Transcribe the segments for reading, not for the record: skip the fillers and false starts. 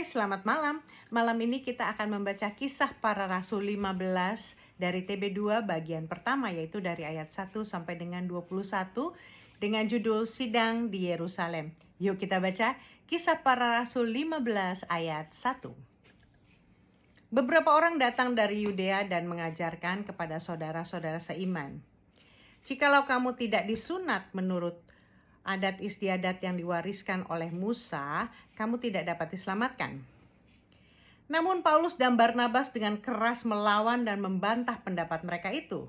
Selamat malam. Malam ini kita akan membaca Kisah Para Rasul 15 dari TB2 bagian pertama, yaitu dari ayat 1 sampai dengan 21 dengan judul Sidang di Yerusalem. Yuk kita baca Kisah Para Rasul 15 ayat 1. Beberapa orang datang dari Yudea dan mengajarkan kepada saudara-saudara seiman, "Jikalau kamu tidak disunat menurut adat istiadat yang diwariskan oleh Musa, kamu tidak dapat diselamatkan." Namun Paulus dan Barnabas dengan keras melawan dan membantah pendapat mereka itu.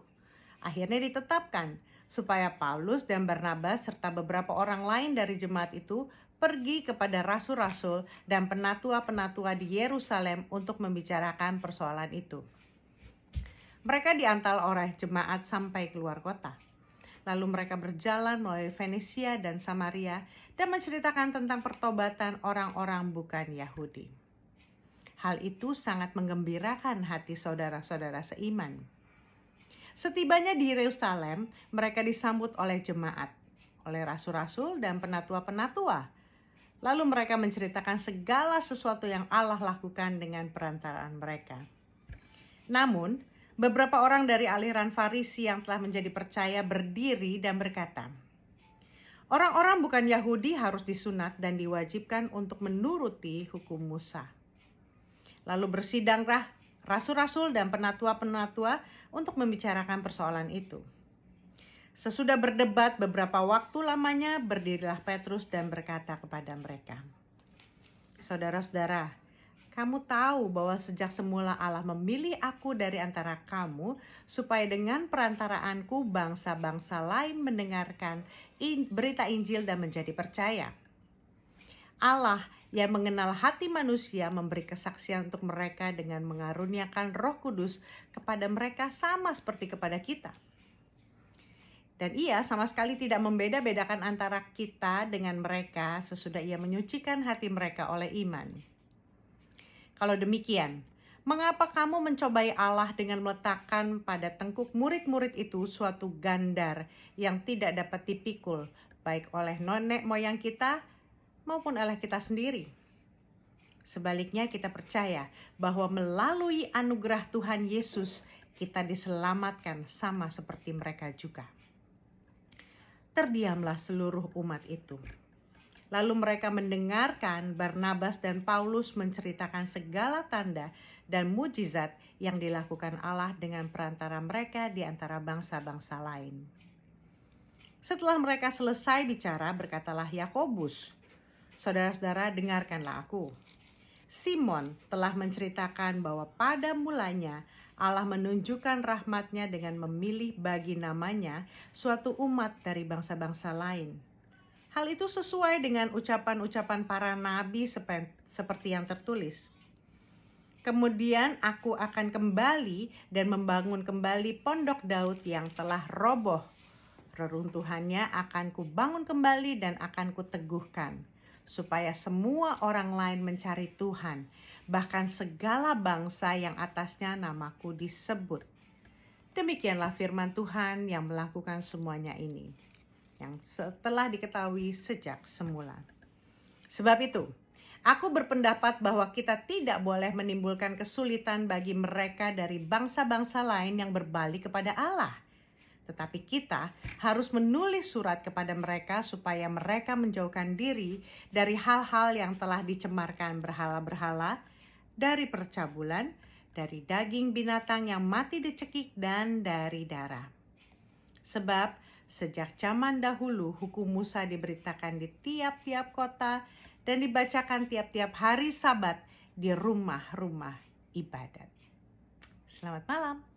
Akhirnya ditetapkan supaya Paulus dan Barnabas serta beberapa orang lain dari jemaat itu pergi kepada rasul-rasul dan penatua-penatua di Yerusalem untuk membicarakan persoalan itu. Mereka diantar oleh jemaat sampai keluar kota. Lalu mereka berjalan melalui Venesia dan Samaria dan menceritakan tentang pertobatan orang-orang bukan Yahudi. Hal itu sangat menggembirakan hati saudara-saudara seiman. Setibanya di Yerusalem, mereka disambut oleh jemaat, oleh rasul-rasul dan penatua-penatua. Lalu mereka menceritakan segala sesuatu yang Allah lakukan dengan perantaraan mereka. Namun, beberapa orang dari aliran Farisi yang telah menjadi percaya berdiri dan berkata, "Orang-orang bukan Yahudi harus disunat dan diwajibkan untuk menuruti hukum Musa." Lalu bersidanglah rasul-rasul dan penatua-penatua untuk membicarakan persoalan itu. Sesudah berdebat beberapa waktu lamanya, berdirilah Petrus dan berkata kepada mereka, "Saudara-saudara, kamu tahu bahwa sejak semula Allah memilih aku dari antara kamu supaya dengan perantaraanku bangsa-bangsa lain mendengarkan berita Injil dan menjadi percaya. Allah yang mengenal hati manusia memberi kesaksian untuk mereka dengan mengaruniakan Roh Kudus kepada mereka sama seperti kepada kita. Dan Ia sama sekali tidak membeda-bedakan antara kita dengan mereka sesudah Ia menyucikan hati mereka oleh iman. Kalau demikian, mengapa kamu mencobai Allah dengan meletakkan pada tengkuk murid-murid itu suatu gandar yang tidak dapat dipikul, baik oleh nenek moyang kita maupun oleh kita sendiri? Sebaliknya kita percaya bahwa melalui anugerah Tuhan Yesus kita diselamatkan sama seperti mereka juga." Terdiamlah seluruh umat itu. Lalu mereka mendengarkan Barnabas dan Paulus menceritakan segala tanda dan mujizat yang dilakukan Allah dengan perantara mereka di antara bangsa-bangsa lain. Setelah mereka selesai bicara, berkatalah Yakobus, "Saudara-saudara, dengarkanlah aku. Simon telah menceritakan bahwa pada mulanya Allah menunjukkan rahmat-Nya dengan memilih bagi namanya suatu umat dari bangsa-bangsa lain. Hal itu sesuai dengan ucapan-ucapan para nabi seperti yang tertulis. Kemudian aku akan kembali dan membangun kembali pondok Daud yang telah roboh. Reruntuhannya akan kubangun kembali dan akan kuteguhkan, supaya semua orang lain mencari Tuhan, bahkan segala bangsa yang atasnya namaku disebut." Demikianlah firman Tuhan yang melakukan semuanya ini, yang setelah diketahui sejak semula. Sebab itu, aku berpendapat bahwa kita tidak boleh menimbulkan kesulitan bagi mereka dari bangsa-bangsa lain yang berbalik kepada Allah. Tetapi kita harus menulis surat kepada mereka supaya mereka menjauhkan diri dari hal-hal yang telah dicemarkan berhala-berhala, dari percabulan, dari daging binatang yang mati dicekik, dan dari darah. Sebab sejak zaman dahulu hukum Musa diberitakan di tiap-tiap kota dan dibacakan tiap-tiap hari Sabat di rumah-rumah ibadat. Selamat malam.